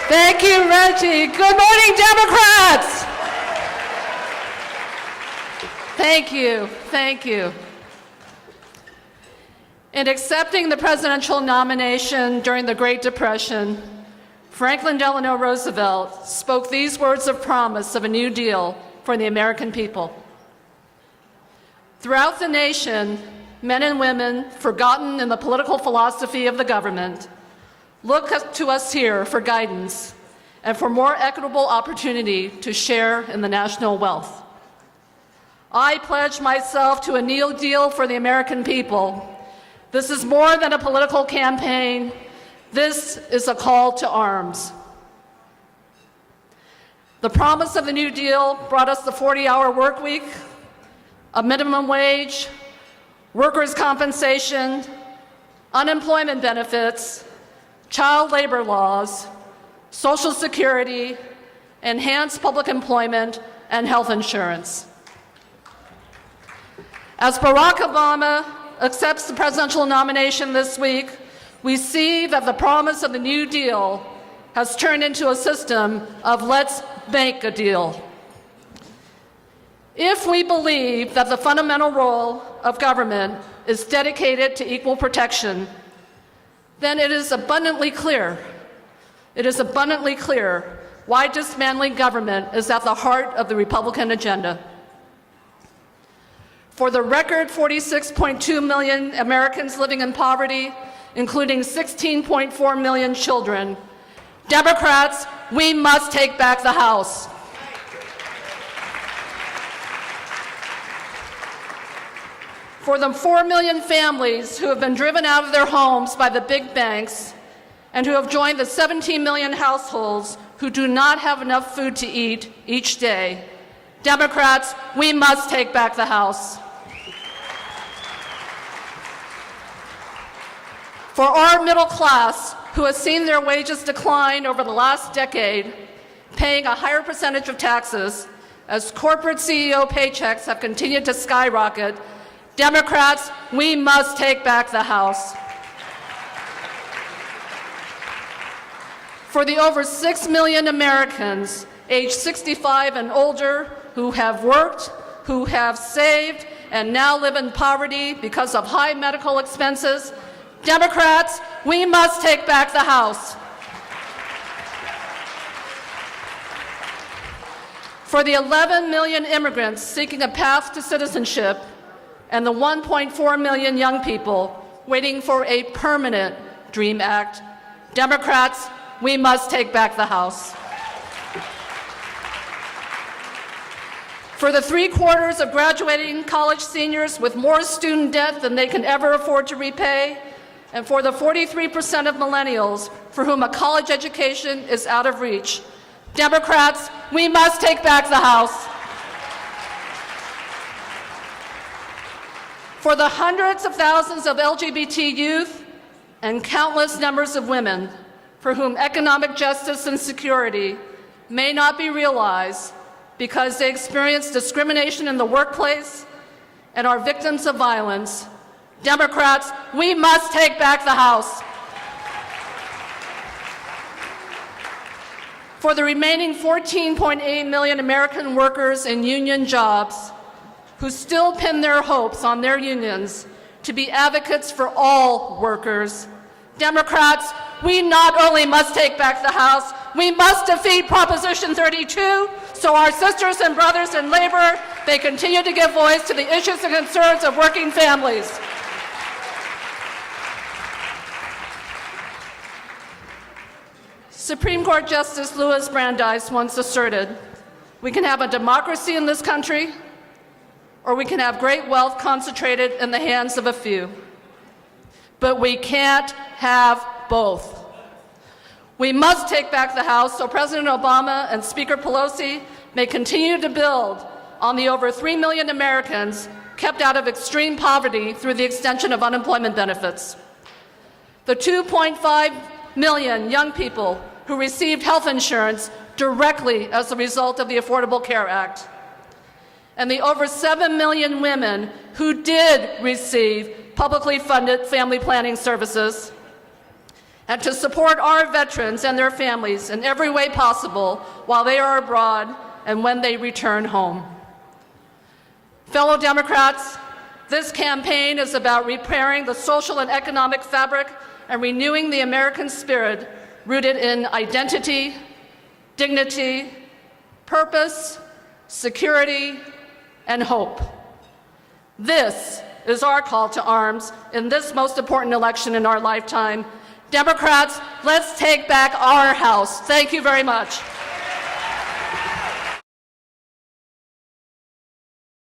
Thank you, Reggie. Good morning, Democrats. Thank you. Thank you. In accepting the presidential nomination during the Great Depression, Franklin Delano Roosevelt spoke these words of promise of a New Deal for the American people. Throughout the nation, men and women, forgotten in the political philosophy of the government, look to us here for guidance and for more equitable opportunity to share in the national wealth. I pledge myself to a New Deal for the American people. This is more than a political campaign. This is a call to arms. The promise of the New Deal brought us the 40-hour work week, a minimum wage, workers' compensation, unemployment benefits, child labor laws, Social Security, enhanced public employment, and health insurance. As Barack Obama accepts the presidential nomination this week, we see that the promise of the New Deal has turned into a system of let's make a deal. If we believe that the fundamental role of government is dedicated to equal protection, then it is abundantly clear why dismantling government is at the heart of the Republican agenda. For the record 46.2 million Americans living in poverty, including 16.4 million children, Democrats, we must take back the House. For the 4 million families who have been driven out of their homes by the big banks and who have joined the 17 million households who do not have enough food to eat each day, Democrats, we must take back the House. For our middle class, who has seen their wages decline over the last decade, paying a higher percentage of taxes as corporate CEO paychecks have continued to skyrocket, Democrats, we must take back the House. For the over 6 million Americans aged 65 and older who have worked, who have saved, and now live in poverty because of high medical expenses, Democrats, we must take back the House. For the 11 million immigrants seeking a path to citizenship and the 1.4 million young people waiting for a permanent DREAM Act, Democrats, we must take back the House. For the 3/4 of graduating college seniors with more student debt than they can ever afford to repay, and for the 43% of millennials for whom a college education is out of reach, Democrats, we must take back the House. For the hundreds of thousands of LGBT youth and countless numbers of women for whom economic justice and security may not be realized because they experience discrimination in the workplace and are victims of violence, Democrats, we must take back the House. For the remaining 14.8 million American workers in union jobs who still pin their hopes on their unions to be advocates for all workers, Democrats, we not only must take back the House, we must defeat Proposition 32 so our sisters and brothers in labor may continue to give voice to the issues and concerns of working families. Supreme Court Justice Louis Brandeis once asserted, we can have a democracy in this country, or we can have great wealth concentrated in the hands of a few. But we can't have both. We must take back the House so President Obama and Speaker Pelosi may continue to build on the over 3 million Americans kept out of extreme poverty through the extension of unemployment benefits. The 2.5 million young people who received health insurance directly as a result of the Affordable Care Act, and the over 7 million women who did receive publicly funded family planning services, and to support our veterans and their families in every way possible while they are abroad and when they return home. Fellow Democrats, this campaign is about repairing the social and economic fabric and renewing the American spirit rooted in identity, dignity, purpose, security, and hope. This is our call to arms in this most important election in our lifetime. Democrats, let's take back our House. Thank you very much.